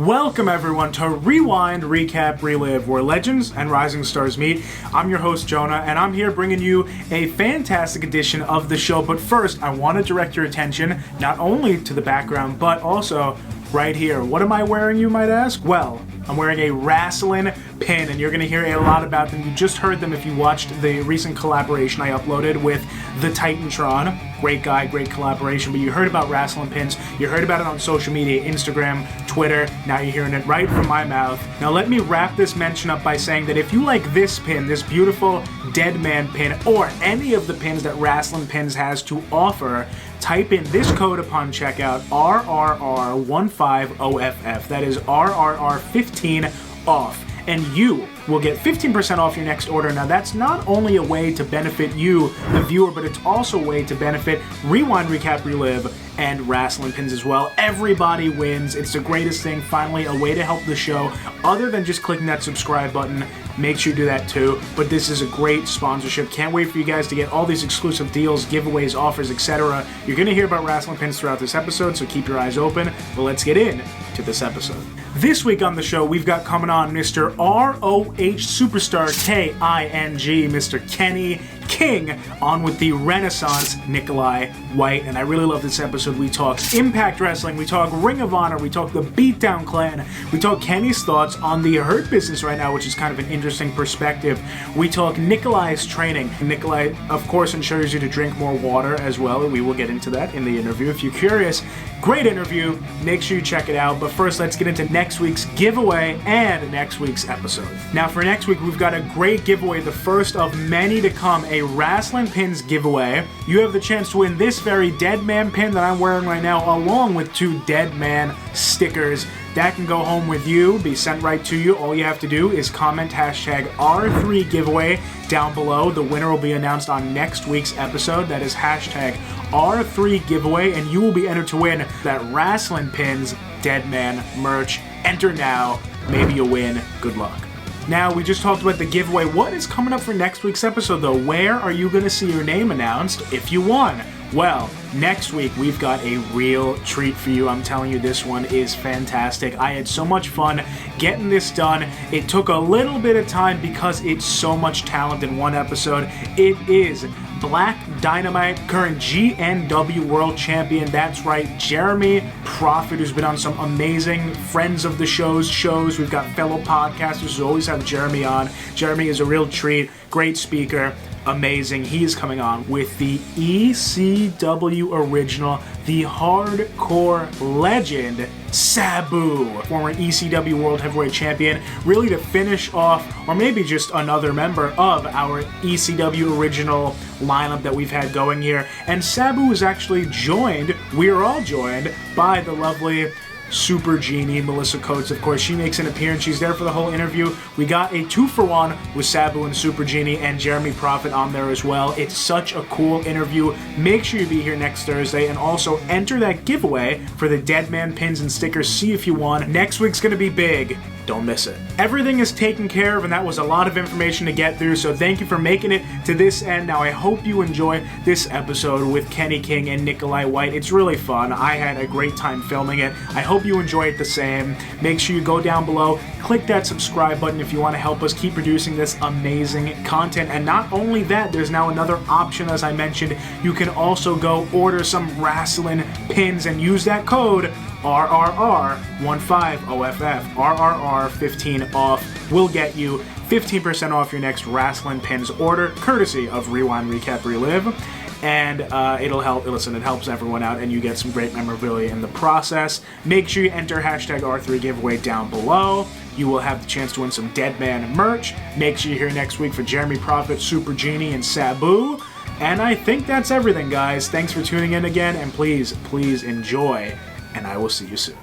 Welcome everyone to Rewind Recap Relive, where legends and rising stars meet. I'm your host Jonah, and I'm here bringing you a fantastic edition of the show. But first, I want to direct your attention not only to the background, but also right here. What am I wearing, you might ask? Well, I'm wearing a Wrasslin pin, and you're going to hear a lot about them. You just heard them if you watched the recent collaboration I uploaded with the Titantron. Great guy, great collaboration. But you heard about Wrasslin Pins. You heard about it on social media, Instagram, Twitter. Now you're hearing it right from my mouth. Now let me wrap this mention up by saying that if you like this pin, this beautiful Deadman pin, or any of the pins that Wrasslin Pins has to offer, type in this code upon checkout, RRR15OFF. That is RRR15 off. And you will get 15% off your next order. Now, that's not only a way to benefit you, the viewer, but it's also a way to benefit Rewind Recap Relive and Wrasslin Pins as well. Everybody wins. It's the greatest thing. Finally, a way to help the show other than just clicking that subscribe button. Make sure you do that too. But this is a great sponsorship. Can't wait for you guys to get all these exclusive deals, giveaways, offers, etc. You're going to hear about Wrasslin Pins throughout this episode, so keep your eyes open. But let's get in to this episode. This week on the show, we've got coming on Mr. ROH Superstar K-I-N-G, Mr. Kenny King, on with the Renaissance Nicholi White. And I really love this episode. We talk Impact Wrestling, we talk Ring of Honor, we talk the Beatdown Clan, we talk Kenny's thoughts on the Hurt Business right now, which is kind of an interesting perspective. We talk Nicholi's training. Nicholi, of course, ensures you to drink more water as well, and we will get into that in the interview. If you're curious, great interview. Make sure you check it out. But first, let's get into next week's giveaway and next week's episode. Now, for next week, we've got a great giveaway, the first of many to come, a Wrasslin Pins giveaway. You have the chance to win this very Deadman pin that I'm wearing right now, along with 2 Deadman stickers. That can go home with you, be sent right to you. All you have to do is comment hashtag R3 giveaway down below. The winner will be announced on next week's episode. That is hashtag R3 giveaway, and you will be entered to win that Wrasslin Pins Deadman merch. Enter now. Maybe you'll win. Good luck. Now, we just talked about the giveaway. What is coming up for next week's episode, though? Where are you going to see your name announced if you won? Well, next week, we've got a real treat for you. I'm telling you, this one is fantastic. I had so much fun getting this done. It took a little bit of time because it's so much talent in one episode. It is Black Dynamite, current GNW World Champion. That's right, Jeremy Prophet, who's been on some amazing Friends of the shows. We've got fellow podcasters who always have Jeremy on. Jeremy is a real treat, great speaker. Amazing. He is coming on with the ECW original, the hardcore legend, Sabu, former ECW World Heavyweight Champion, really to finish off, or maybe just another member of our ECW original lineup that we've had going here. And Sabu is actually joined, we are all joined, by the lovely Super Genie, Melissa Coates. Of course, she makes an appearance. She's there for the whole interview. We got a 2-for-1 with Sabu and Super Genie and Jeremy Prophet on there as well. It's such a cool interview. Make sure you be here next Thursday, and also enter that giveaway for the Deadman pins and stickers. See if you won. Next week's gonna be big. Don't miss it. Everything is taken care of, and that was a lot of information to get through, so thank you for making it to this end. Now, I hope you enjoy this episode with Kenny King and Nicholi White. It's really fun. I had a great time filming it. I hope you enjoy it the same. Make sure you go down below, click that subscribe button if you want to help us keep producing this amazing content. And not only that, there's now another option, as I mentioned. You can also go order some Wrasslin Pins and use that code RRR15OFF. RRR15 off will get you 15% off your next Wrasslin Pins order, courtesy of Rewind Recap Relive. And it'll help, listen, it helps everyone out, and you get some great memorabilia in the process. Make sure you enter hashtag R3 giveaway down below. You will have the chance to win some Deadman merch. Make sure you're here next week for Jeremy Prophet, Super Genie, and Sabu. And I think that's everything, guys. Thanks for tuning in again, and please, please enjoy, and I will see you soon.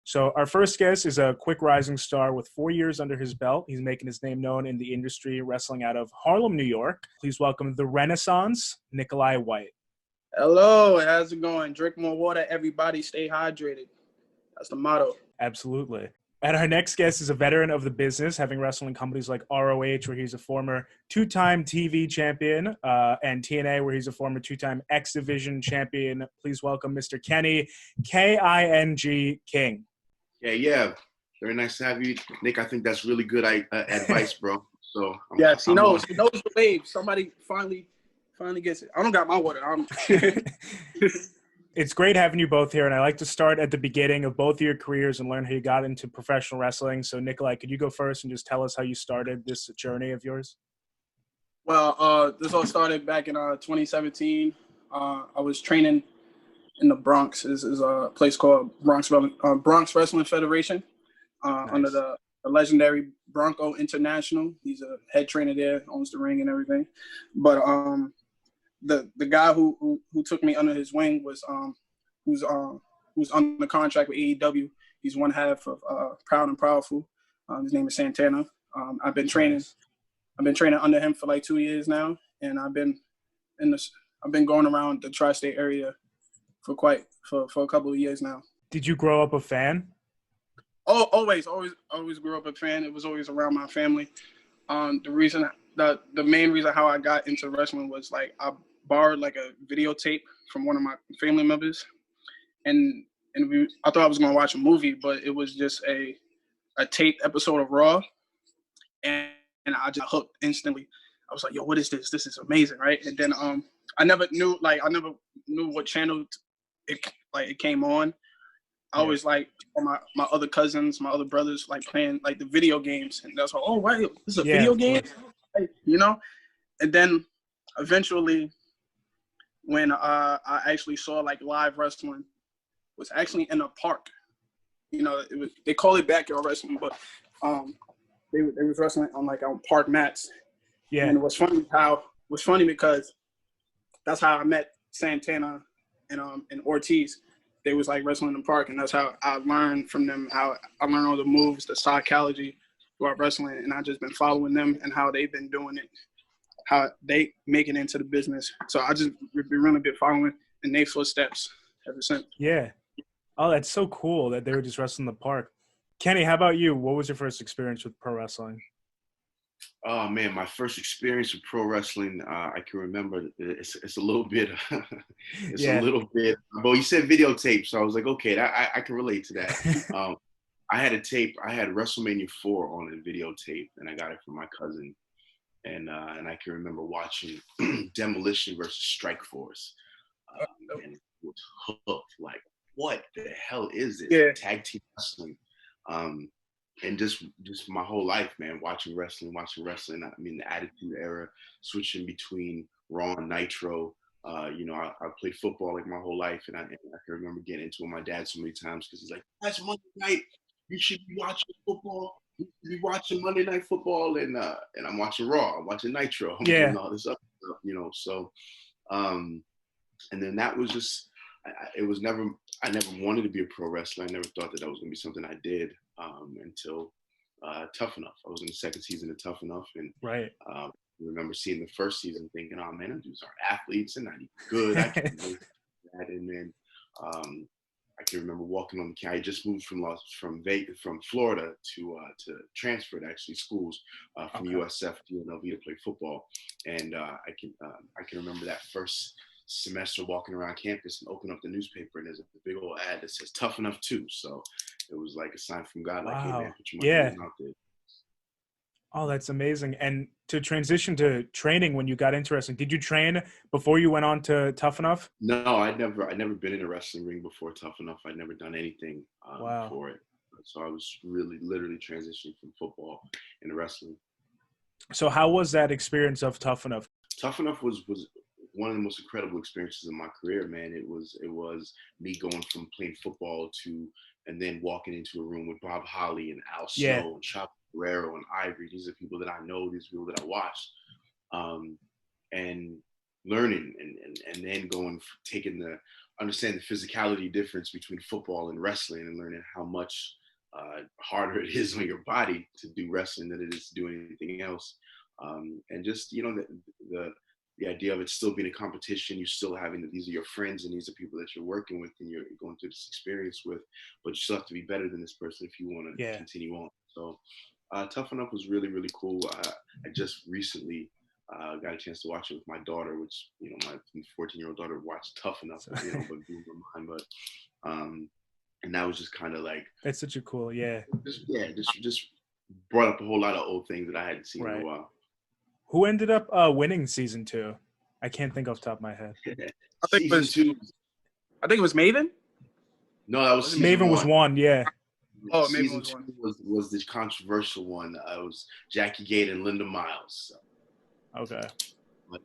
So our first guest is a quick rising star with 4 years under his belt. He's making his name known in the industry, wrestling out of Harlem, New York. Please welcome the Renaissance, Nicholi White. Hello, how's it going? Drink more water, everybody. Stay hydrated. That's the motto. Absolutely. And our next guest is a veteran of the business, having wrestled in companies like ROH, where he's a former two-time TV champion, and TNA, where he's a former two-time X Division champion. Please welcome Mr. Kenny, King. King. Yeah. Very nice to have you, Nick. I think that's really good advice, bro. So yes, he knows the wave. Somebody finally gets it. I don't got my water. It's great having you both here, and I like to start at the beginning of both of your careers and learn how you got into professional wrestling. So, Nikolai, could you go first and just tell us how you started this journey of yours? Well, this all started back in 2017. I was training in the Bronx. This is a place called Bronx Wrestling Federation, nice. Under the legendary Bronco International. He's a head trainer there, owns the ring and everything. But the guy who took me under his wing was who's under contract with AEW. He's one half of Proud and Powerful. His name is Santana. I've been training under him for like 2 years now, and I've been going around the tri-state area for a couple of years now. Did you grow up a fan? Oh, always grew up a fan. It was always around my family. The main reason how I got into wrestling was like I borrowed like a videotape from one of my family members, and I thought I was gonna watch a movie, but it was just a taped episode of Raw, and I just hooked instantly. I was like, "Yo, what is this? This is amazing, right?" And then I never knew what channel it came on. I always like my other cousins, my other brothers like playing like the video games, and that's like, oh right, this is a video game, like, you know. And then eventually, when I actually saw like live wrestling, was actually in a park. You know, they call it backyard wrestling, but they was wrestling on park mats. Yeah. And it was funny because that's how I met Santana and Ortiz. They was like wrestling in the park, and that's how I learned from them. How I learned all the moves, the psychology throughout wrestling, and I just been following them and how they've been doing it, how they make it into the business. So I just been really been following in their footsteps ever since. Yeah. Oh, that's so cool that they were just wrestling in the park. Kenny, how about you? What was your first experience with pro wrestling? Oh man, my first experience with pro wrestling, I can remember. It's a little bit, a little bit. But you said videotape, so I was like, okay, I can relate to that. I had a tape. I had WrestleMania 4 on a videotape, and I got it from my cousin. And I can remember watching Demolition versus Strike Force, and it was hooked. Like, what the hell is this? Yeah. Tag team wrestling. And just my whole life, man, watching wrestling. I mean, the Attitude Era, switching between Raw and Nitro. I played football like my whole life, and I can remember getting into it with my dad so many times because he's like, "That's Monday night. You should be watching football. You should be watching Monday Night Football." And I'm watching Raw. I'm watching Nitro. I'm doing all this other stuff, So, and then that was just. I never wanted to be a pro wrestler. I never thought that was going to be something I did until Tough Enough. I was in the second season of Tough Enough, and I remember seeing the first season thinking, oh man, those dudes are athletes and not even good. I can do that. And then I can remember walking on the I just moved from Florida to transferred actually schools from USF to UNLV to play football, and I can remember that first semester walking around campus and open up the newspaper, and there's a big old ad that says Tough Enough too. So it was like a sign from God, like, hey man, put your money out there. Oh, that's amazing. And to transition to training when you got into wrestling, did you train before you went on to Tough Enough? No, I'd never been in a wrestling ring before Tough Enough. I'd never done anything for it. So I was literally transitioning from football into wrestling. So how was that experience of Tough Enough? Tough Enough was one of the most incredible experiences in my career, man. It was me going from playing football and then walking into a room with Bob Holly and Al Snow and Chop Guerrero and Ivory. These are people that I know, these people that I watched, and learning and then understand the physicality difference between football and wrestling, and learning how much harder it is on your body to do wrestling than it is to do anything else. And just, the the idea of it still being a competition, you still having that these are your friends and these are people that you're working with and you're going through this experience with, but you still have to be better than this person if you want to continue on. So Tough Enough was really, really cool. I just recently got a chance to watch it with my daughter, which, you know, my 14-year-old daughter watched Tough Enough, you know, but blew her mind. But and that was just kind of like, that's such a cool, just brought up a whole lot of old things that I hadn't seen in a while. Who ended up winning season 2? I can't think off the top of my head. I think it was Maven. No, that was Maven one. Was one, yeah. Oh, season Maven was the controversial one. It was Jackie Gate and Linda Miles. So. Okay.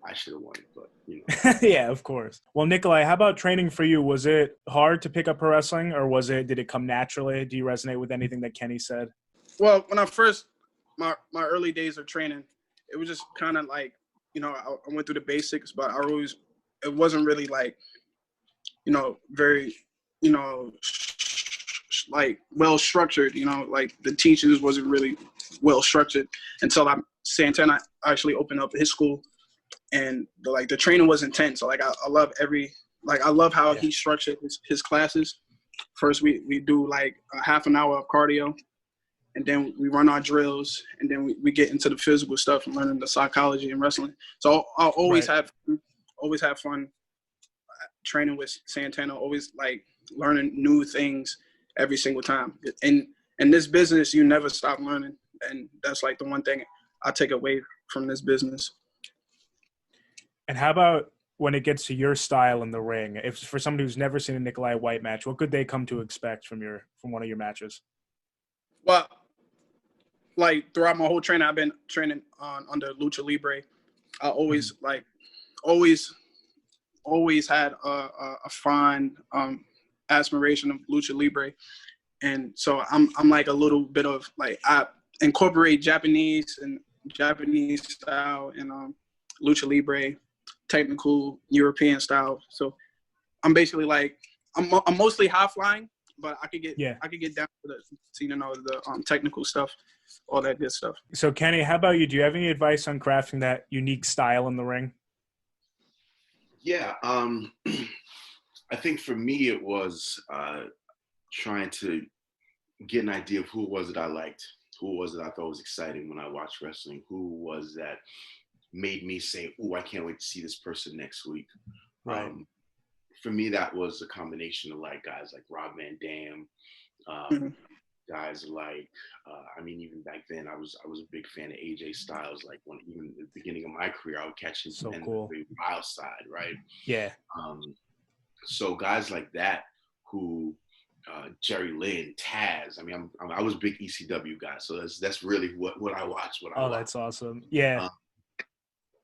I should have won it, but you know. Yeah, of course. Well, Nicholi, how about training for you? Was it hard to pick up pro wrestling, or did it come naturally? Do you resonate with anything that Kenny said? Well, when I first my early days of training, it was just kind of like, you know, I went through the basics, but it wasn't really like, you know, very, you know, like well structured, you know, like the teachers wasn't really well structured until Santana actually opened up his school, and the training was intense. So like I love how he structured his classes. First we do like a half an hour of cardio, and then we run our drills, and then we get into the physical stuff and learning the psychology and wrestling. So I'll always have fun training with Santana, always like learning new things every single time. And in this business, you never stop learning. And that's like the one thing I take away from this business. And how about when it gets to your style in the ring? If for somebody who's never seen a Nicholi White match, what could they come to expect from one of your matches? Well, like throughout my whole training, I've been training under Lucha Libre. I always had a fond aspiration of Lucha Libre, and so I'm like a little bit of like, I incorporate Japanese style and Lucha Libre, technical European style. So I'm basically like I'm mostly high flying, but I could get down to the technical stuff, all that good stuff. So Kenny, how about you? Do you have any advice on crafting that unique style in the ring? Yeah, I think for me it was trying to get an idea of who it was that I liked, who it was that I thought was exciting when I watched wrestling, who was that made me say, "Oh, I can't wait to see this person next week." Right. For me, that was a combination of like guys like Rob Van Dam, guys like, I mean, even back then, I was a big fan of AJ Styles. Like even at the beginning of my career, I would catch him in the wild side, right? Yeah. So guys like that, who Jerry Lynn, Taz. I mean, I was a big ECW guy, so that's really what I watched. That's awesome. Yeah.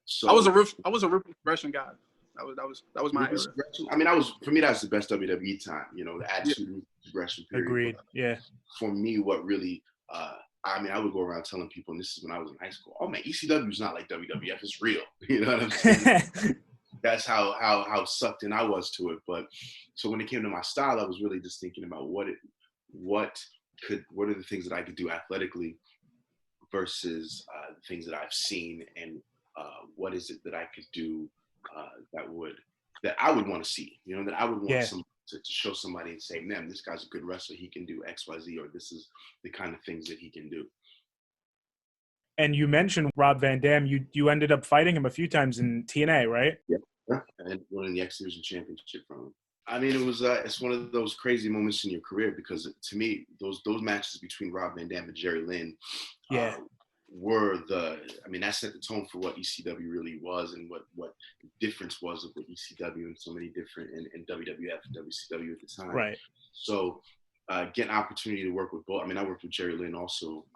So I was a roof progression guy. That was my era. I mean, for me that's the best WWE time. You know, the Attitude Progression period. Agreed. Yeah. For me, what really, I mean, I would go around telling people, and this is when I was in high school, oh man, ECW is not like WWF, it's real. You know what I'm saying? That's how sucked in I was to it. But so when it came to my style, I was really just thinking about what are the things that I could do athletically versus the things that I've seen, and what is it that I could do that I would want to see, you know, that I would want to show somebody and say, man, this guy's a good wrestler. He can do X, Y, Z, or this is the kind of things that he can do. And you mentioned Rob Van Dam. You ended up fighting him a few times in TNA, right? Yeah, and winning the X Division Championship from him. I mean, it was it's one of those crazy moments in your career, because to me, those matches between Rob Van Dam and Jerry Lynn, that set the tone for what ECW really was, and what the difference was of what ECW and so many different and WWF and WCW at the time. Right. So getting an opportunity to work with both. I mean, I worked with Jerry Lynn also,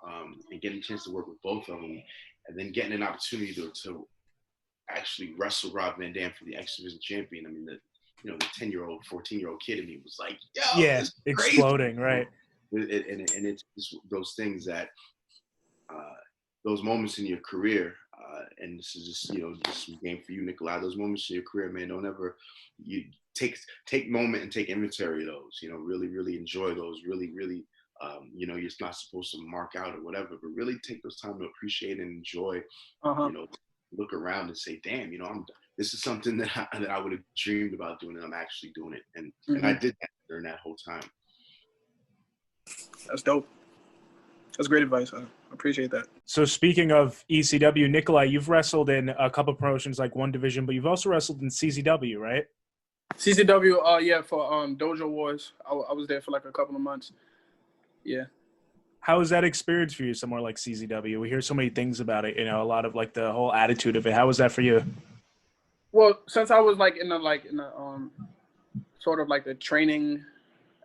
and getting a chance to work with both of them, and then getting an opportunity to actually wrestle Rob Van Dam for the X Division champion. I mean, the 10-year-old, 14-year-old kid in me was like, yo, exploding, right? And it's those things that, those moments in your career, and this is just some game for you, Nicholi. Those moments in your career, man, don't ever take moment and take inventory of those. Really, really enjoy those. Really, really, you're not supposed to mark out or whatever, but really take those time to appreciate and enjoy. Look around and say, damn, this is something that I would have dreamed about doing, and I'm actually doing it. And Mm-hmm. and I did that during that whole time. That's dope. That's great advice. I appreciate that. So speaking of ECW, Nicholi, you've wrestled in a couple promotions like One Division, but you've also wrestled in CZW, right? CZW, yeah, for Dojo Wars. I was there for like a couple of months. Yeah. How was that experience for you, somewhere like CZW? We hear so many things about it, a lot of like the whole attitude of it. How was that for you? Well, since I was like in the sort of like the training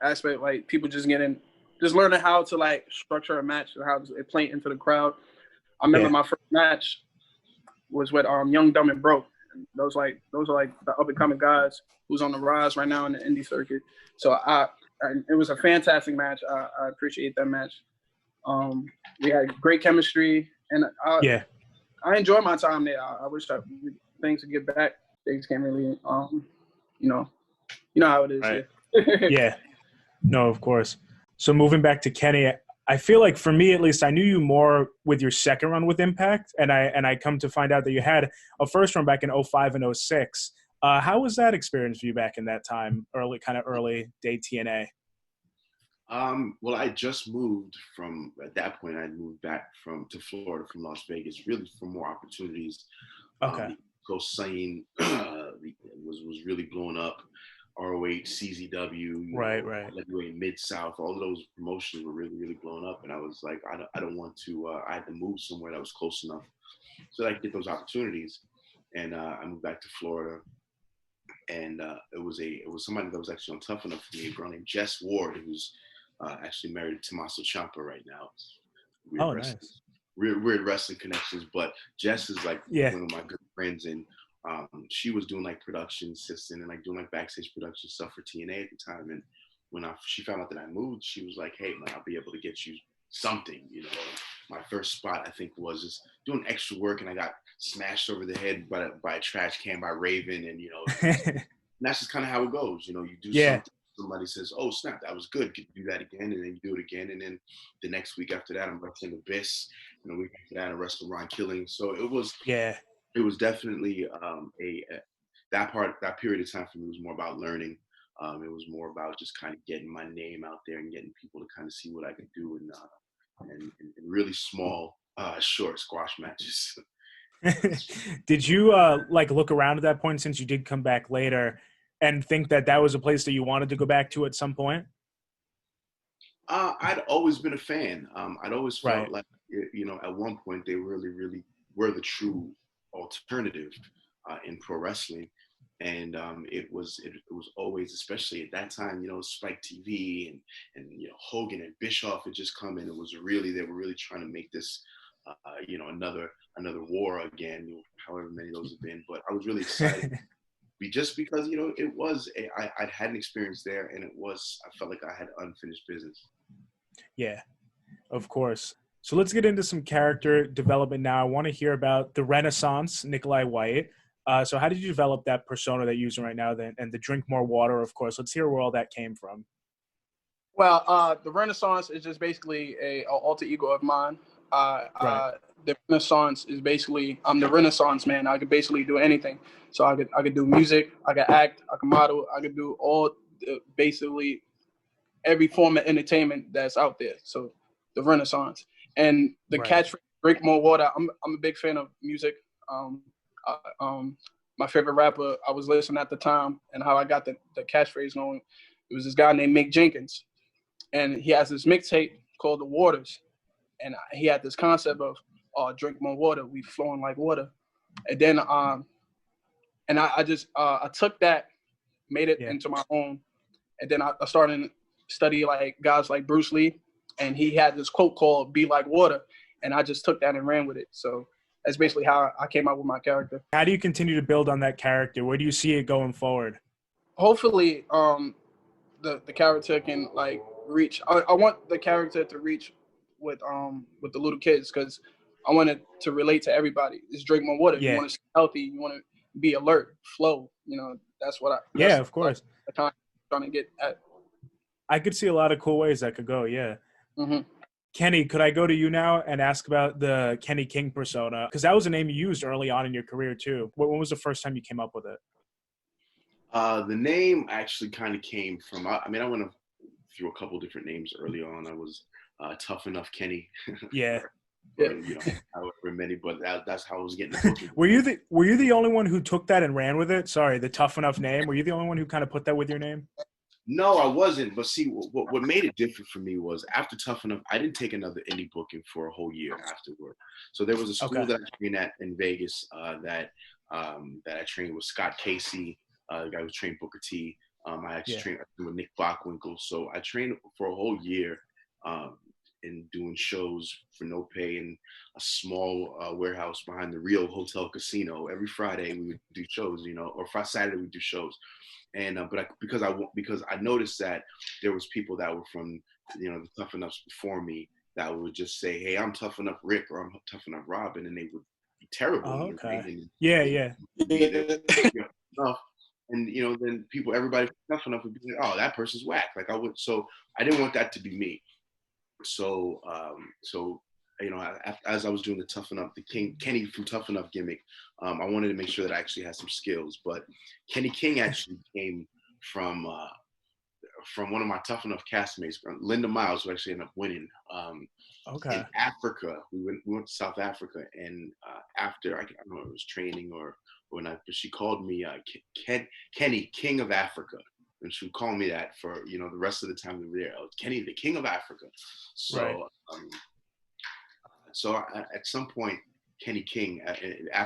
aspect, like people just learning how to like structure a match and how to play into the crowd. I remember my first match was with Young, Dumb, and Broke. And those are like the up and coming guys who's on the rise right now in the indie circuit. So it was a fantastic match. I appreciate that match. We had great chemistry, and I enjoyed my time there. I wish things would get back. Things can't really, you know how it is. Right. Yeah. No, of course. So moving back to Kenny, I feel like for me at least, I knew you more with your second run with Impact, and I come to find out that you had a first run back in 05 and 06. How was that experience for you back in that time, early day TNA? Well, I just moved at that point, I moved back to Florida from Las Vegas, really for more opportunities. Okay. Coast scene was really blowing up. ROH, CZW, right. Mid-South, all of those promotions were really, really blowing up. And I was like, I don't want to, I had to move somewhere that was close enough so that I could get those opportunities. And I moved back to Florida. And it was somebody that was actually on Tough Enough for me, a girl named Jess Ward, who's actually married to Tommaso Ciampa right now. Nice. Weird wrestling connections, but Jess is like one of my good friends, and she was doing like production assistant and like doing like backstage production stuff for TNA at the time. And when she found out that I moved, she was like, "Hey man, I'll be able to get you something." My first spot I think was just doing extra work, and I got smashed over the head by a trash can by Raven, and and that's just kind of how it goes. You do something. Somebody says, "Oh snap, that was good. Could you do that again?" And then you do it again, and then the next week after that, I'm wrestling Abyss. The week after that, I'm wrestling Ron Killing. So it was definitely that period of time for me was more about learning. It was more about just kind of getting my name out there and getting people to kind of see what I could do in really small, short squash matches. Did you look around at that point, since you did come back later, and think that was a place that you wanted to go back to at some point? I'd always been a fan. I'd always felt like, at one point they really, really were the true alternative in pro wrestling. And it was always, especially at that time, Spike TV and Hogan and Bischoff had just come in. They were really trying to make this, another war again, however many of those have been. But I was really excited. Just because, I'd had an experience there, and I felt like I had unfinished business. Yeah, of course. So let's get into some character development now. I want to hear about the Renaissance, Nicholi White. So how did you develop that persona that you're using right now, and the Drink More Water, of course? Let's hear where all that came from. Well, the Renaissance is just basically an alter ego of mine. The Renaissance is basically, I'm the Renaissance man. I could basically do anything. So I could do music, I could act, I could model, I could do basically every form of entertainment that's out there. So the Renaissance. And the catchphrase, "Drink More Water," I'm a big fan of music. My favorite rapper I was listening at the time, and how I got the catchphrase going, it was this guy named Mick Jenkins. And he has this mixtape called The Waters. And he had this concept of, drink more water, we flowing like water. And then I just took that, made it into my own. And then I started to study like guys like Bruce Lee, and he had this quote called "Be Like Water," and I just took that and ran with it. So that's basically how I came up with my character. How do you continue to build on that character? Where do you see it going forward? Hopefully, the character can like reach. I want the character to reach with the little kids, because I want it to relate to everybody. Just drink more water. You want to stay healthy. You want to be alert, flow. That's what I. Of course. I'm trying to get at. I could see a lot of cool ways that could go. Yeah. Mm-hmm. Kenny, could I go to you now and ask about the Kenny King persona? Because that was a name you used early on in your career too. When was the first time you came up with it? The name actually kind of came from, I went through a couple different names early on. I was Tough Enough Kenny. Yeah. However many, but that's how I was getting the booking. Were you the only one who took that and ran with it? Sorry, the Tough Enough name. Were you the only one who kind of put that with your name? No, I wasn't. But see, what made it different for me was after Tough Enough, I didn't take another indie booking for a whole year afterward. So there was a school that I trained at in Vegas that I trained with Scott Casey, the guy who trained Booker T. I actually trained with Nick Bockwinkel. So I trained for a whole year in doing shows for no pay in a small warehouse behind the Rio Hotel Casino. Every Friday we would do shows, or Saturday we would do shows. And because I noticed that there was people that were from the Tough Enoughs before me that would just say, "Hey, I'm Tough Enough Rick," or "I'm Tough Enough Robin," and they would be terrible. Oh, okay. And then everybody from Tough Enough would be like, "Oh, that person's whack." So I didn't want that to be me. So as I was doing the Tough Enough, the Kenny from Tough Enough gimmick, I wanted to make sure that I actually had some skills. But Kenny King actually came from one of my Tough Enough castmates, Linda Miles, who actually ended up winning. In Africa, we went to South Africa, and after I don't know if it was training or not, but she called me Kenny King of Africa. And she would call me that for the rest of the time we were there. Kenny, the King of Africa. So, at some point, Kenny King,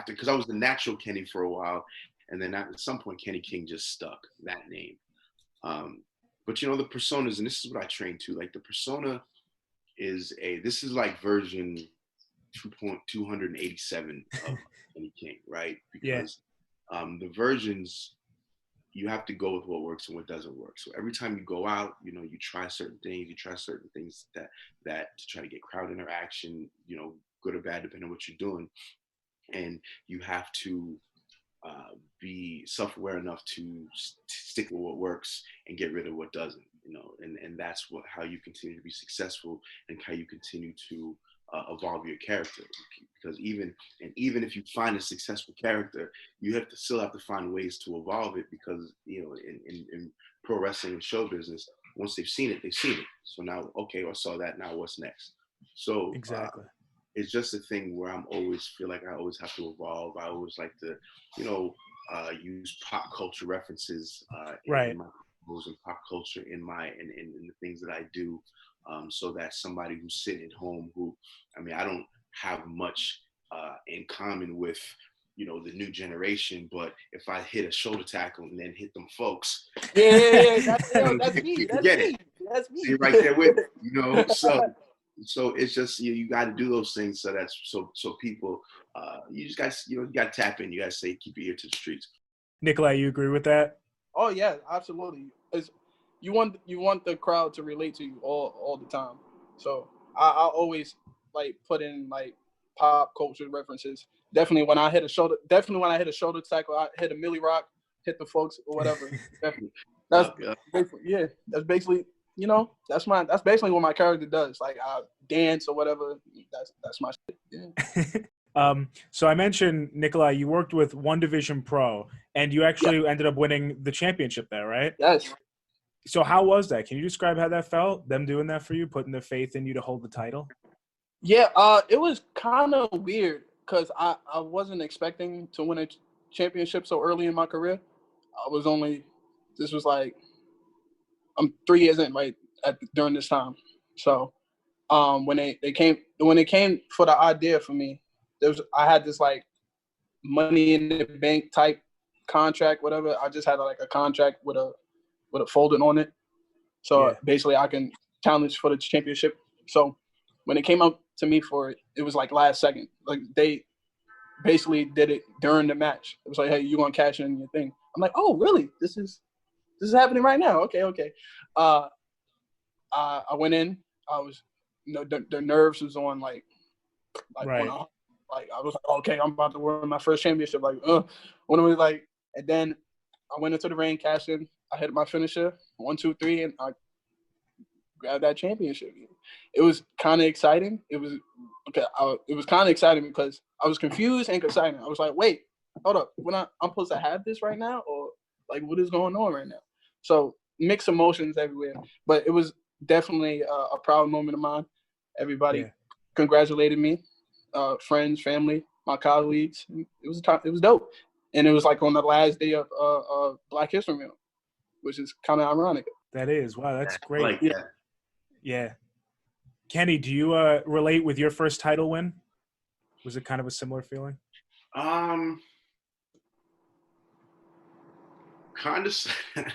because I was the natural Kenny for a while, and then at some point, Kenny King just stuck that name. But the personas, and this is what I trained to. Like the persona this is like version 287 of Kenny King, right? Because the versions, you have to go with what works and what doesn't work. So every time you go out, you try certain things that to try to get crowd interaction, good or bad, depending on what you're doing. And you have to be self-aware enough to stick with what works and get rid of what doesn't, and that's how you continue to be successful and how you continue to evolve your character. Because even if you find a successful character, you still have to find ways to evolve it, because in pro wrestling and show business, once they've seen it, they've seen it. So now, okay, I saw that, now what's next? So exactly. It's just a thing where I always feel like I always have to evolve. I always like to use pop culture references in my promos and pop culture in the things that I do, so that somebody who's sitting at home, I don't have much in common with the new generation, but if I hit a shoulder tackle and then hit them folks, that's me. That's me. You're right there with it, so it's just you got to do those things so people you just got you got to tap in. You got to say, keep your ear to the streets. Nikolai, you agree with that? Oh yeah, absolutely. You want the crowd to relate to you all the time. So I always put in pop culture references. Definitely when I hit a shoulder tackle, I hit a Millie Rock, hit the folks or whatever. Definitely. That's basically that's basically what my character does. I dance or whatever. That's my shit. Yeah. So I mentioned, Nikolai, you worked with One Division Pro, and you actually ended up winning the championship there, right? Yes. So how was that? Can you describe how that felt, them doing that for you, putting their faith in you to hold the title? Yeah, it was kind of weird because I wasn't expecting to win a championship so early in my career. This was I'm 3 years in during this time. So when they came for the idea for me, I had this money in the bank type contract, whatever. I just had a contract with a folding on it. So basically I can challenge for the championship. So when it came up to me for it, it was last second. They basically did it during the match. It was hey, you're gonna cash in your thing. I'm like, oh really? This is happening right now. Okay. I went in. I was, the nerves was on right. I was okay, I'm about to win my first championship. When it was and then I went into the ring, cashed in. I hit my finisher, 1, 2, 3, and I grab that championship. It was kind of exciting. It was kind of exciting because I was confused and excited. I was like, wait, hold up, I'm supposed to have this right now, or like what is going on right now? So mixed emotions everywhere, but it was definitely a proud moment of mine. Everybody congratulated me, friends, family, my colleagues. It was dope, and it was like on the last day of Black History Month, which is kind of ironic. That is. Wow, that's great. Like that. Yeah. Kenny, do you relate with your first title win? Was it kind of a similar feeling? Kind of.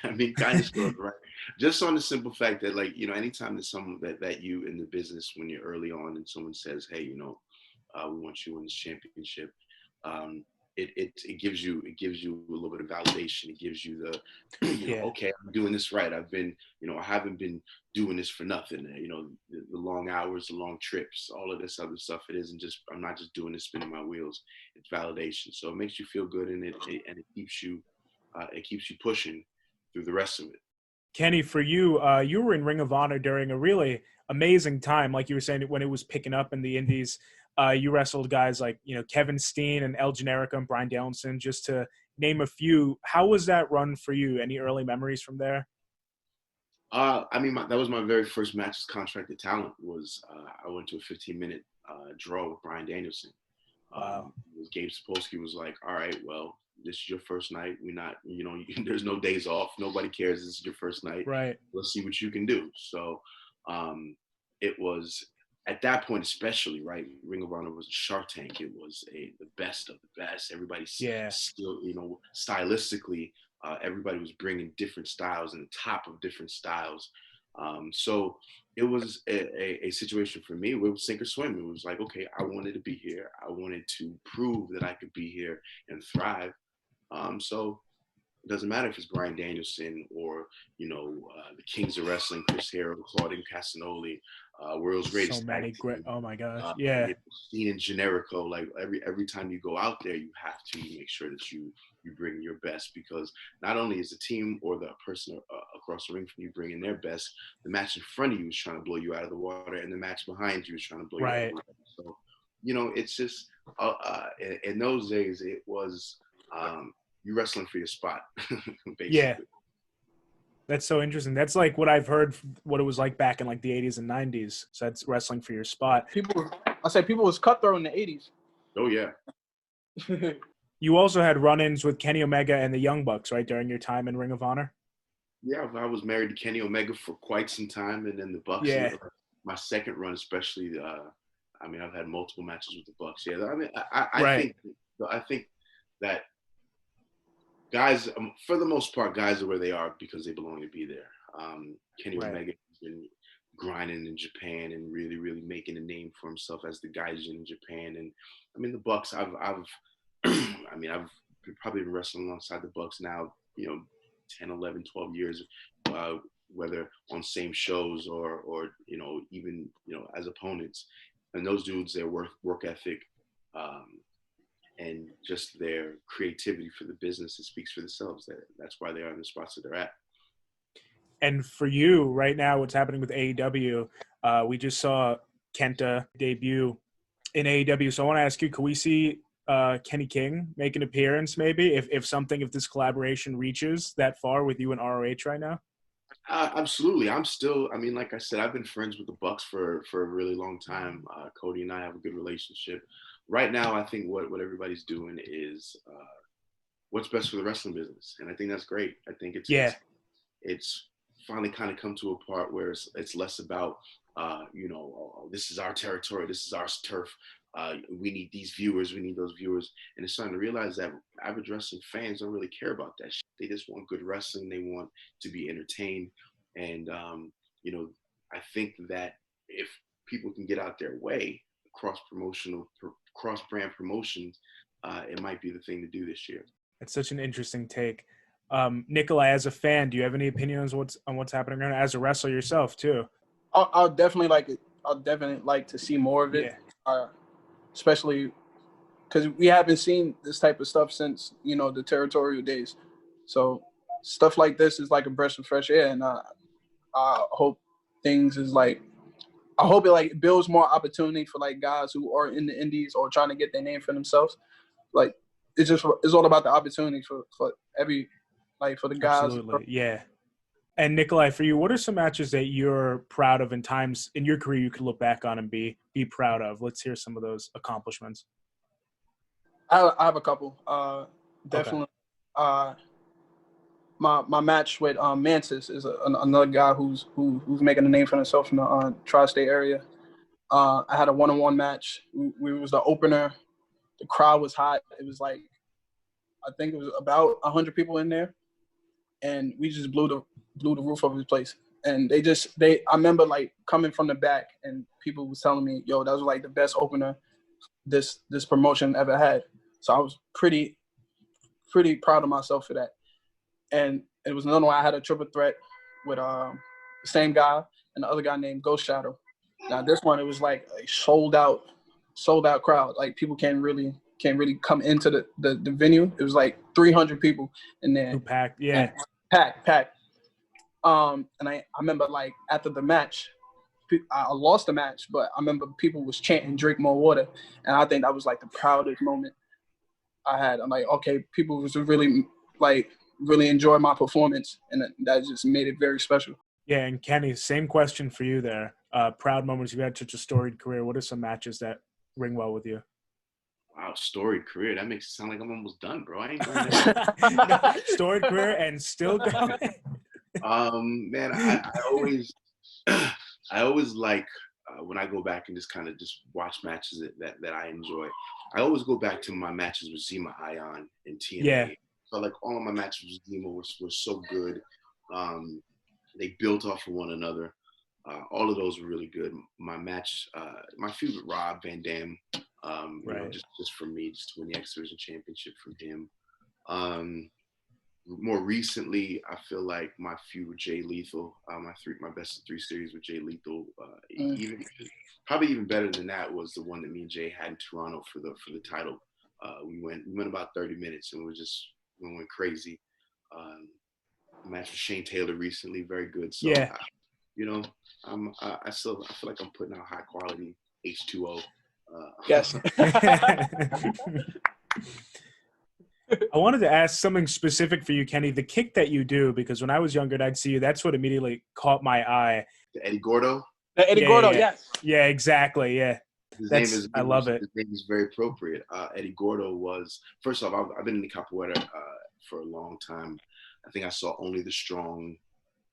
I mean, kind of sort of, right? Just on the simple fact that, like, anytime there's someone that you in the business when you're early on and someone says, hey, we want you in this championship, it gives you a little bit of validation. It gives you the, okay, I'm doing this right. I've been, I haven't been doing this for nothing. The long hours, the long trips, all of this other stuff. I'm not just doing this spinning my wheels. It's validation. So it makes you feel good, and it keeps you pushing through the rest of it. Kenny, for you, you were in Ring of Honor during a really amazing time, like you were saying, when it was picking up in the indies. You wrestled guys like, Kevin Steen and El Generico and Bryan Danielson, just to name a few. How was that run for you? Any early memories from there? I mean, that was my very first match as contracted talent. I went to a 15-minute draw with Bryan Danielson. Wow. Gabe Sapolsky was like, all right, well, this is your first night. We're not, there's no days off. Nobody cares. This is your first night. Right. Let's see what you can do. So it was, at that point especially, right, Ring of Honor was a Shark Tank. It was the best of the best. Everybody's still, stylistically, everybody was bringing different styles and the top of different styles. So it was a situation for me where it was sink or swim. It was like, okay, I wanted to be here. I wanted to prove that I could be here and thrive. So it doesn't matter if it's Bryan Danielson or, the Kings of Wrestling, Chris Hero, Claudio Castagnoli, World's Greatest. So many great. Oh my gosh. Steen and Generico. Like every time you go out there, you have to make sure that you bring your best, because not only is the team or the person across the ring from you bringing their best, the match in front of you is trying to blow you out of the water, and the match behind you is trying to blow you out of the water. So, it's just in those days it was you wrestling for your spot, basically. Yeah. That's so interesting. That's like what I've heard, what it was like back in like the 80s and 90s. So that's wrestling for your spot. People was cutthroat in the 80s. Oh, yeah. You also had run-ins with Kenny Omega and the Young Bucks, right, during your time in Ring of Honor? Yeah, I was married to Kenny Omega for quite some time, and then the Bucks. Yeah. My second run, especially, I've had multiple matches with the Bucks. Yeah, I mean, I think that guys, for the most part, guys are where they are because they belong to be there. Kenny Omega has been grinding in Japan and really, really making a name for himself as the Gaijin in Japan. And I mean, the Bucks, I've probably been wrestling alongside the Bucks now, 10, 11, 12 years, whether on same shows or even, as opponents. And those dudes, their work ethic, and just their creativity for the business, it speaks for themselves. That's why they are in the spots that they're at. And for you right now, what's happening with AEW, we just saw Kenta debut in AEW. So I want to ask you, can we see Kenny King make an appearance maybe if this collaboration reaches that far with you and ROH right now? Absolutely. I'm still, like I said, I've been friends with the Bucks for a really long time. Cody and I have a good relationship. Right now, I think what everybody's doing is what's best for the wrestling business. And I think that's great. I think it's finally kind of come to a part where it's less about, this is our territory, this is our turf. We need these viewers, we need those viewers. And it's starting to realize that average wrestling fans don't really care about that shit. They just want good wrestling. They want to be entertained. And, I think that if people can get out their way, cross-brand promotions, it might be the thing to do this year. It's such an interesting take. Nicholi, as a fan, do you have any opinions on what's happening right now? As a wrestler yourself, too. I'll definitely like it. I'll definitely like to see more of it, especially because we haven't seen this type of stuff since, the territorial days. So stuff like this is like a breath of fresh air, and I hope things is like, I hope it like builds more opportunity for like guys who are in the indies or trying to get their name for themselves. Like it's all about the opportunity for every, like for the guys. Absolutely, yeah. And Nicholi, for you, what are some matches that you're proud of in times in your career you could look back on and be proud of? Let's hear some of those accomplishments. I have a couple. Definitely. Okay. My match with Mantis is another guy who's making a name for himself in the tri-state area. I had a one-on-one match. We was the opener. The crowd was hot. It was like, I think it was about 100 people in there, and we just blew the roof of his place. And I remember like coming from the back, and people was telling me, "Yo, that was like the best opener this promotion ever had." So I was pretty proud of myself for that. And it was another one. I had a triple threat with the same guy and the other guy named Ghost Shadow. Now this one, it was like a sold out crowd. Like people can't really come into the venue. It was like 300 people in there. Who packed? Yeah. Packed. And I remember like after the match, I lost the match, but I remember people was chanting "Drink more water," and I think that was like the proudest moment I had. I'm like, okay, people was really enjoy my performance, and that just made it very special. Yeah, and Kenny, same question for you there. Proud moments. You've had such a storied career. What are some matches that ring well with you? Wow, storied career. That makes it sound like I'm almost done, bro. I ain't doing that. Storied career and still going. Man, I always like when I go back and just kind of just watch matches that I enjoy. I always go back to my matches with Zima Ion and TNA. Yeah. So like all of my matches with Zima were so good. They built off of one another. All of those were really good. My feud with Rob Van Dam, right. Just for me, just to win the X Division Championship from him. More recently, I feel like my feud with Jay Lethal, my best of 3 series with Jay Lethal, probably even better than that was the one that me and Jay had in Toronto for the title. We went about 30 minutes and we went crazy. Match with Shane Taylor recently, very good. So, yeah. I feel like I'm putting out high quality H2O. Yes. I wanted to ask something specific for you, Kenny. The kick that you do, because when I was younger and I'd see you, that's what immediately caught my eye. The Eddie Gordo? The Eddie Gordo, yes. Yeah, exactly, yeah. I love it. His name is very appropriate. Eddie Gordo was, first off, I've been in the capoeira for a long time. I think I saw Only the Strong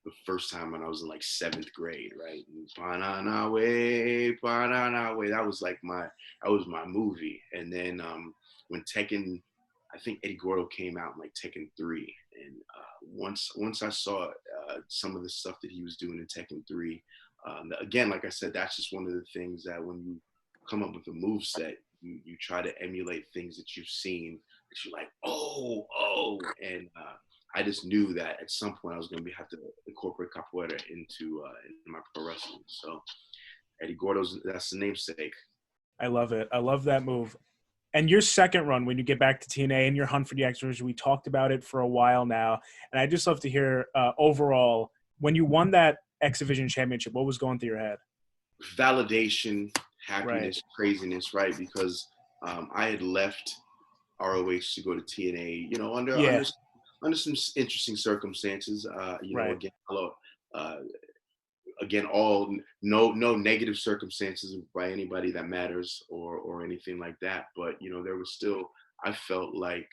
the first time when I was in like 7th grade, right? Banana way. That was my movie. And then when Tekken, I think Eddie Gordo came out in like Tekken 3. And once I saw some of the stuff that he was doing in Tekken 3, again, like I said, that's just one of the things that when you come up with a move set, you try to emulate things that you've seen that you're like, oh, and I just knew that at some point I was going to have to incorporate capoeira into my pro wrestling. So Eddie Gordo's, that's the namesake. I love it. I love that move. And your second run, when you get back to TNA and your hunt for the X Division, we talked about it for a while now. And I'd just love to hear overall, when you won that X Division championship, what was going through your head? Validation, happiness, craziness, right? Because I had left ROH to go to TNA, under some interesting circumstances. Again, no negative circumstances by anybody that matters or anything like that. But there was still, I felt like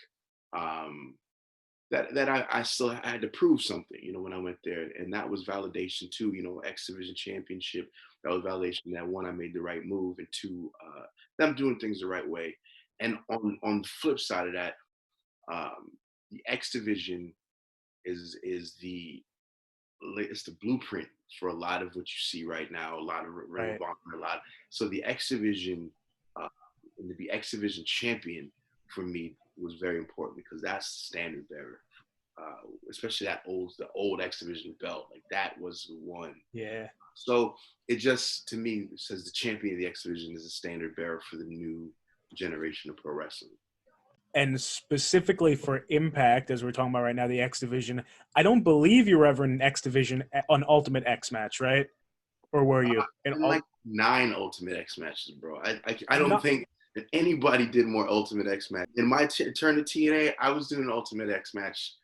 that I still had to prove something, when I went there, and that was validation too. X Division Championship, that was validation that 1, I made the right move, and 2, that I'm doing things the right way. And on the flip side of that, the X Division is the blueprint for a lot of what you see right now. A lot of So the X Division, and to be X Division champion for me was very important because that's the standard bearer, especially the old X Division belt. Like that was the one. Yeah. So it just, to me, says the champion of the X Division is a standard bearer for the new generation of pro wrestling. And specifically for Impact, as we're talking about right now, the X Division, I don't believe you were ever in an X Division on Ultimate X match, right? or were you? Like 9 Ultimate X matches, bro. I don't think that anybody did more Ultimate X match. In my turn to TNA, I was doing an Ultimate X match.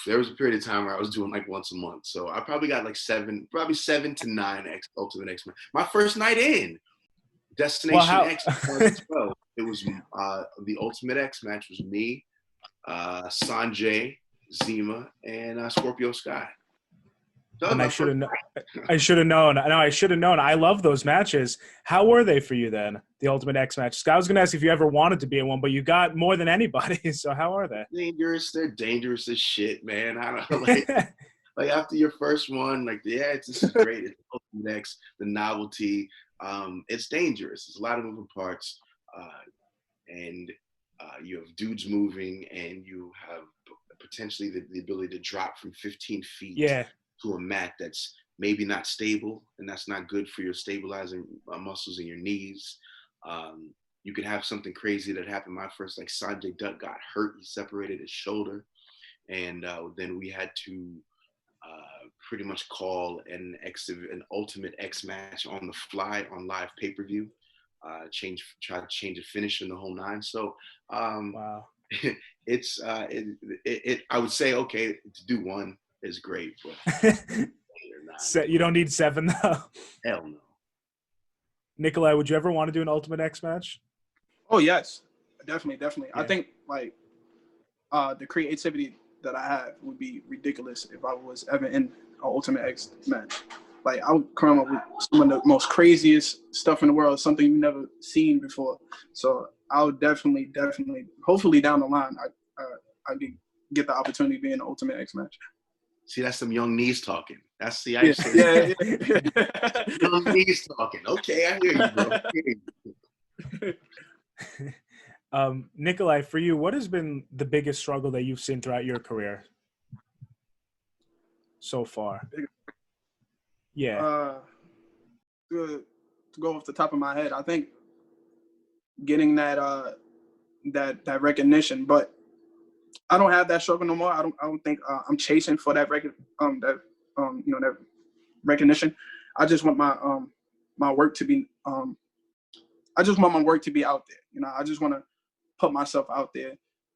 There was a period of time where I was doing like once a month. So I probably got like 7 to 9 Ultimate X match. My first night in Destination X 2012, it was the Ultimate X match was me, Sanjay, Zima, and Scorpio Sky. And I should have known. I should have known. No, I should have known. I love those matches. How were they for you then? The Ultimate X matches. I was going to ask if you ever wanted to be in one, but you got more than anybody. So how are they? Dangerous. They're dangerous as shit, man. I don't know. Like after your first one, like this is great. It's Ultimate X, the novelty. It's dangerous. There's a lot of moving parts, and you have dudes moving, and you have potentially the ability to drop from 15 feet. Yeah. To a mat that's maybe not stable, and that's not good for your stabilizing muscles in your knees. You could have something crazy that happened my first, like Sanjay Dutt got hurt, he separated his shoulder, and then we had to pretty much call an Ultimate X match on the fly on live pay-per-view, try to change a finish in the whole 9. So wow. It's I would say, okay, to do one is great, but you don't need 7 though. Hell no. Nikolai, would you ever want to do an Ultimate X match? Oh yes, definitely. Yeah. I think like the creativity that I have would be ridiculous if I was ever in an Ultimate X match. Like I would come up with some of the most craziest stuff in the world, something you've never seen before. So I would definitely, hopefully down the line, I get the opportunity to be in an Ultimate X match. See, that's some young knees talking. That's the young knees talking. Okay, I hear you, bro. Nikolai, for you, what has been the biggest struggle that you've seen throughout your career so far? Yeah. To go off the top of my head, I think getting that recognition, but I don't have that struggle no more. I don't think I'm chasing for that that recognition. I just want my work to be I just want my work to be out there. I just want to put myself out there.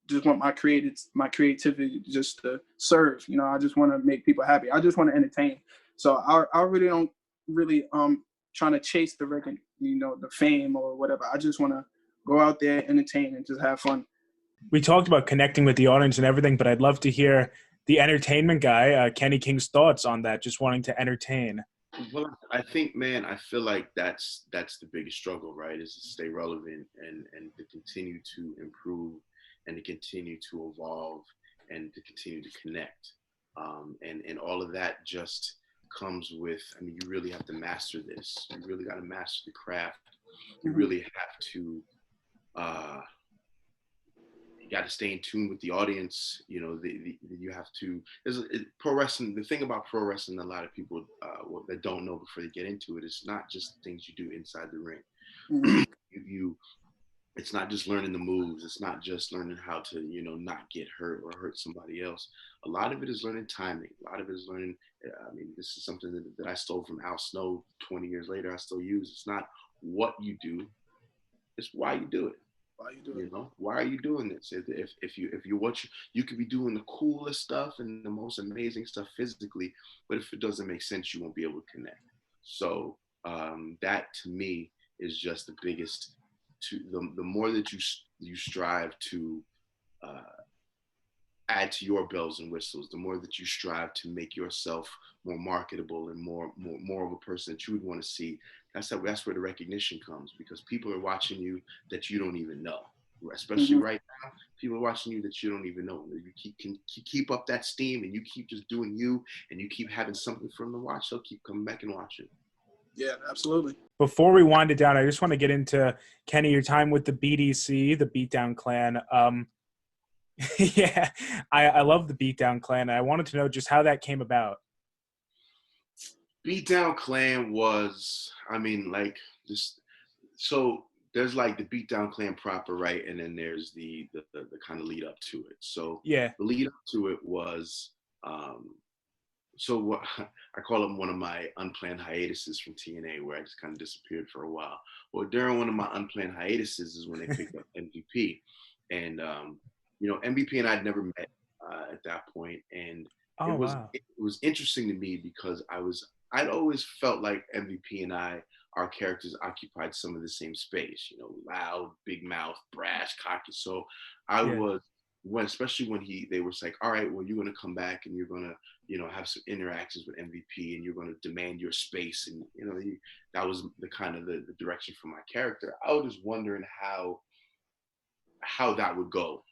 Just want my creativity just to serve. I just want to make people happy. I just want to entertain. So I really don't trying to chase the record, the fame or whatever. I just want to go out there, entertain, and just have fun. We talked about connecting with the audience and everything, but I'd love to hear the entertainment guy, Kenny King's thoughts on that, just wanting to entertain. Well, I think, man, I feel like that's the biggest struggle, right? Is to stay relevant and to continue to improve and to continue to evolve and to continue to connect. And all of that just comes with, you really have to master this. You really got to master the craft. You really have to, you got to stay in tune with the audience. You have to, pro wrestling, the thing about pro wrestling, a lot of people that don't know before they get into it, it's not just things you do inside the ring. Mm-hmm. It's not just learning the moves. It's not just learning how to, not get hurt or hurt somebody else. A lot of it is learning timing. A lot of it is learning, this is something that I stole from Al Snow 20 years later. I still use. It's not what you do, it's why you do it. Why you do it? Why are you doing this? If you could be doing the coolest stuff and the most amazing stuff physically, but if it doesn't make sense, you won't be able to connect. So that to me is just the biggest. The more that you strive to add to your bells and whistles, the more that you strive to make yourself more marketable and more of a person that you would want to see. That's where the recognition comes, because people are watching you that you don't even know. Especially right now, people are watching you that you don't even know. You keep up that steam and you keep just doing you and you keep having something for them to watch, they'll keep coming back and watching. Yeah, absolutely. Before we wind it down, I just want to get into, Kenny, your time with the BDC, the Beatdown Clan. Yeah, I love the Beatdown Clan. I wanted to know just how that came about. Beatdown Clan was, so there's like the Beatdown Clan proper, right? And then there's the kind of lead up to it. So yeah, the lead up to it was so what I call them one of my unplanned hiatuses from TNA, where I just kind of disappeared for a while. Well, during one of my unplanned hiatuses is when they picked up MVP, and MVP and I'd never met at that point, and Oh, wow. it was interesting to me because I'd always felt like MVP and our characters occupied some of the same space, loud, big mouth, brash, cocky. So I was especially when they were like, all right, well, you're going to come back and you're going to, have some interactions with MVP and you're going to demand your space. And, that was the kind of the direction for my character. I was just wondering how that would go.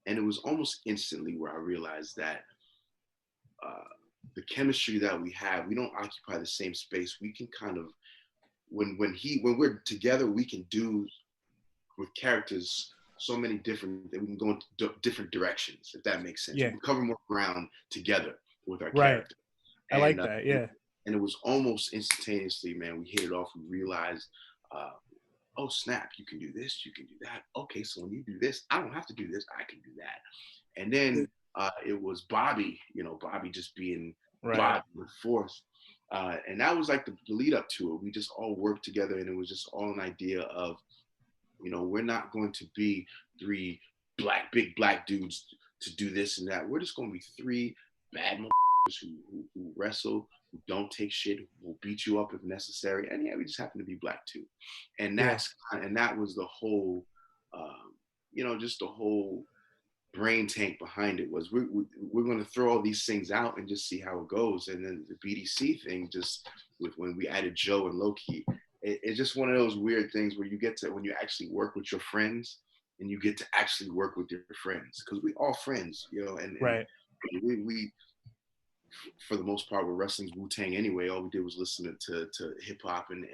And it was almost instantly where I realized that the chemistry that we have, we don't occupy the same space. We can kind of, when we're together, we can do with characters so many different, that we can go into different directions, if that makes sense. Yeah. We can cover more ground together with our Right. character. I like that, yeah. And it was almost instantaneously, man, we hit it off. We realized, oh, snap, you can do this, you can do that. Okay, so when you do this, I don't have to do this, I can do that. And then it was Bobby, Bobby just being Bobby with force. And that was like the lead up to it. We just all worked together, and it was just all an idea of, we're not going to be three big black dudes to do this and that. We're just going to be three bad who wrestle, who don't take shit, who will beat you up if necessary. And yeah, we just happen to be black too. And that was the whole, just the whole brain tank behind it was we're going to throw all these things out and just see how it goes. And then the BDC thing, just with when we added Joe and Loki, it's just one of those weird things where you get to, when you actually work with your friends and you get to actually work with your friends, because we all friends, and we for the most part, we're wrestling's Wu-Tang anyway. All we did was listen to hip hop and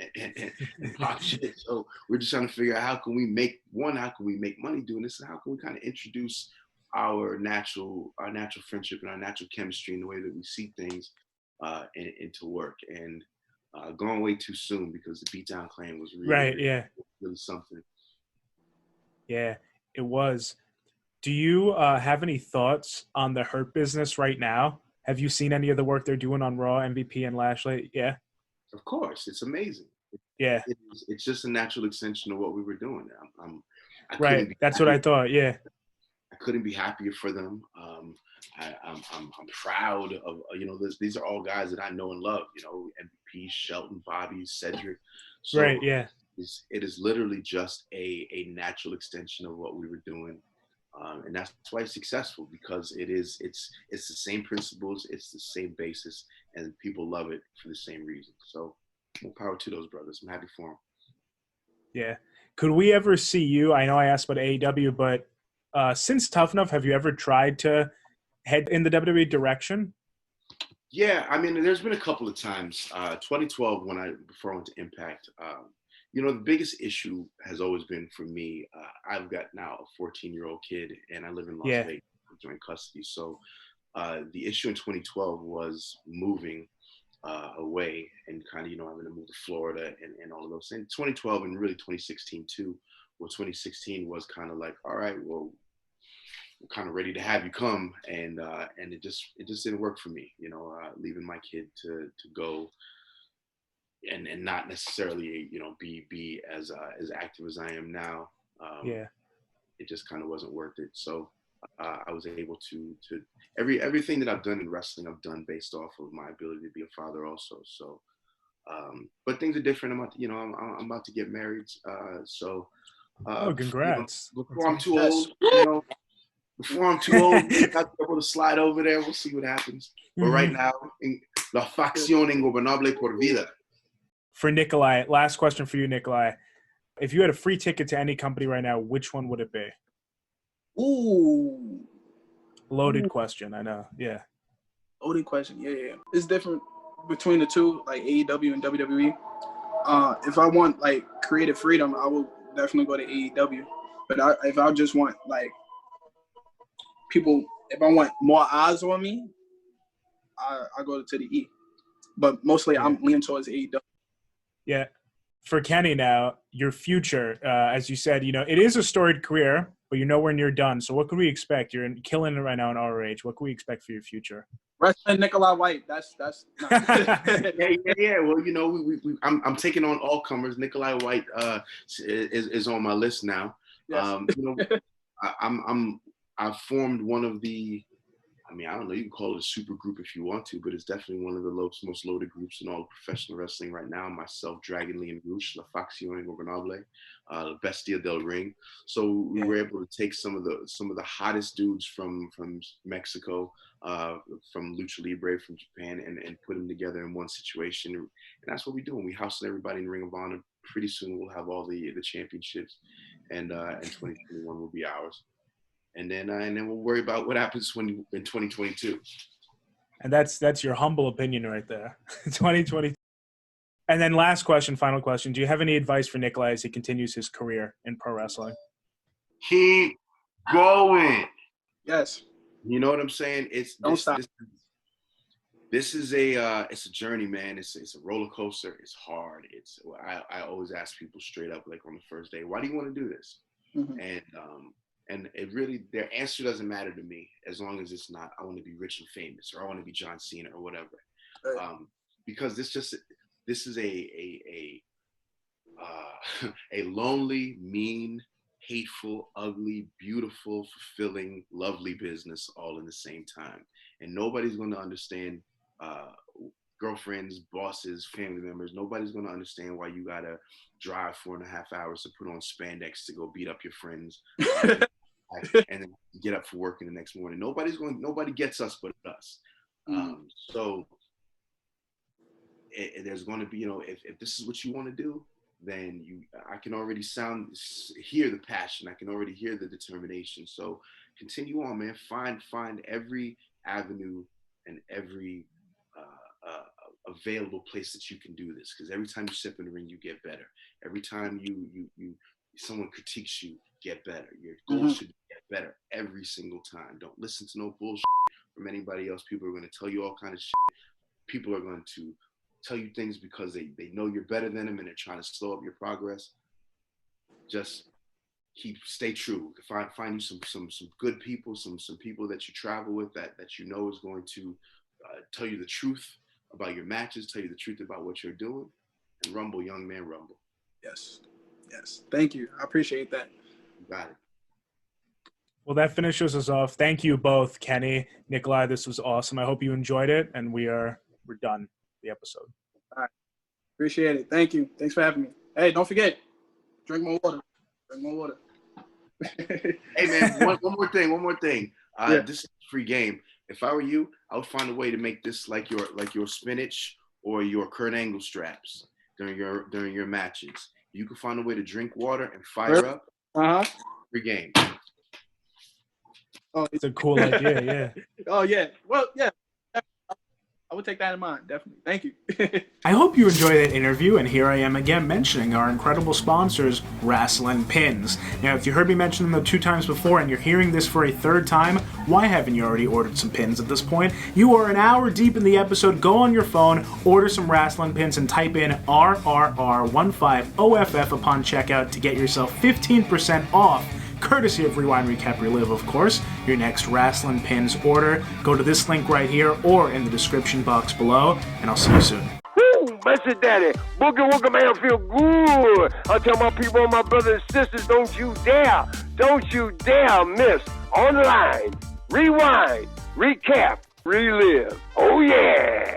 pop shit. So we're just trying to figure out how can we make money doing this, and how can we kind of introduce our natural friendship and our natural chemistry in the way that we see things into work. And going way too soon, because the Beatdown Clan was really something. Yeah, it was. Do you have any thoughts on the Hurt Business right now? Have you seen any of the work they're doing on Raw, MVP and Lashley? Yeah. Of course, it's amazing. Yeah. It's just a natural extension of what we were doing. That's what I thought. Yeah. I couldn't be happier for them. I'm proud of, these are all guys that I know and love, MVP, Shelton, Bobby, Cedric. So it is literally just a natural extension of what we were doing. And that's why it's successful, because it's the same principles, it's the same basis, and people love it for the same reason. So more power to those brothers. I'm happy for them. Yeah. Could we ever see you? I know I asked about AEW, but since Tough Enough, have you ever tried to head in the WWE direction? Yeah, I mean, there's been a couple of times. 2012, before I went to Impact, the biggest issue has always been for me. I've got now a 14-year-old kid, and I live in Las Vegas, joint custody. So the issue in 2012 was moving away and kind of, having to move to Florida and all of those things. 2012 and really 2016 too. Well, 2016 was kind of like, all right, well, we're kind of ready to have you come, and it just didn't work for me, leaving my kid to go and not necessarily, be as active as I am now. It just kind of wasn't worth it. So I was able to everything that I've done in wrestling, I've done based off of my ability to be a father also. So, but things are different. I'm about to get married. Congrats. Before I'm too old, before I'm too old, I'll be able to slide over there. We'll see what happens. But right now, la Faccion Ingobernable por vida. For Nikolai, last question for you, Nikolai. If you had a free ticket to any company right now, which one would it be? Ooh. Loaded question, I know. Yeah. Loaded question. Yeah. It's different between the two, like AEW and WWE. If I want like creative freedom, I will definitely go to AEW. But if I just want like people, if I want more eyes on me, I go to the E. But mostly I'm leaning towards AEW. Yeah. For Kenny now, your future, as you said, it is a storied career, but you're nowhere near done. So what could we expect? You're killing it right now in ROH. What can we expect for your future? Wrestling Nikolai White. That's nah. yeah. Well, you know, I'm taking on all comers. Nikolai White is on my list now. Yes. You know, I've formed one of the, I mean, I don't know, you can call it a super group if you want to, but it's definitely one of the most loaded groups in all of professional wrestling right now. Myself, Dragon Lee and Rouge, La Faccion Ingobernable, Bestia del Ring. So we were able to take some of the hottest dudes from Mexico, from Lucha Libre, from Japan, and put them together in one situation. And that's what we're doing. We housing everybody in Ring of Honor. Pretty soon we'll have all the championships, and 2021 will be ours. And then we'll worry about what happens in 2022. And that's your humble opinion right there. 2020. And then last question, final question. Do you have any advice for Nikolai as he continues his career in pro wrestling? Keep going. Yes. You know what I'm saying? Don't stop. This is it's a journey, man. It's a roller coaster. It's hard. I always ask people straight up, like on the first day, why do you want to do this? Mm-hmm. And it really, their answer doesn't matter to me as long as it's not, I want to be rich and famous, or I want to be John Cena or whatever. Right. Because this is a lonely, mean, hateful, ugly, beautiful, fulfilling, lovely business all in the same time. And nobody's going to understand, girlfriends, bosses, family members, nobody's going to understand why you got to drive 4.5 hours to put on spandex to go beat up your friends and then get up for work in the next morning. Nobody gets us but us. So there's going to be, you know, if this is what you want to do, then I can already hear the passion. I can already hear the determination. So continue on, man. Find every avenue and every available place that you can do this, because every time you step in the ring, you get better. Every time someone critiques you, get better. Your goal should get better every single time. Don't listen to no bullshit from anybody else. People are going to tell you all kind of shit. People are going to tell you things because they know you're better than them and they're trying to slow up your progress. Just stay true. Find you some good people, some people that you travel with that you know is going to tell you the truth about your matches, tell you the truth about what you're doing, and rumble, young man, rumble. Yes. Thank you. I appreciate that. You got it. Well, that finishes us off. Thank you both, Kenny, Nikolai. This was awesome. I hope you enjoyed it, and we're done the episode. All right. Appreciate it. Thank you. Thanks for having me. Hey, don't forget, drink more water. Hey, man, one more thing. This is a free game. If I were you, I would find a way to make this like your spinach or your Kurt Angle straps during your matches. You can find a way to drink water and fire up. Free game. Oh, it's a cool idea, yeah. Oh yeah. Well, yeah. I would take that in mind, definitely. Thank you. I hope you enjoyed that interview, and here I am again mentioning our incredible sponsors, Wrasslin Pins. Now, if you heard me mention them 2 times before and you're hearing this for a 3rd time, why haven't you already ordered some pins at this point? You are an hour deep in the episode. Go on your phone, order some Wrasslin Pins, and type in RRR15OFF upon checkout to get yourself 15% off. Courtesy of Rewind Recap Relive, of course, your next Wrasslin Pins order. Go to this link right here or in the description box below, and I'll see you soon. Woo! Messy Daddy, Boogie Woogie man feel good. I tell my people, my brothers and sisters, don't you dare miss online. Rewind, recap, relive. Oh yeah!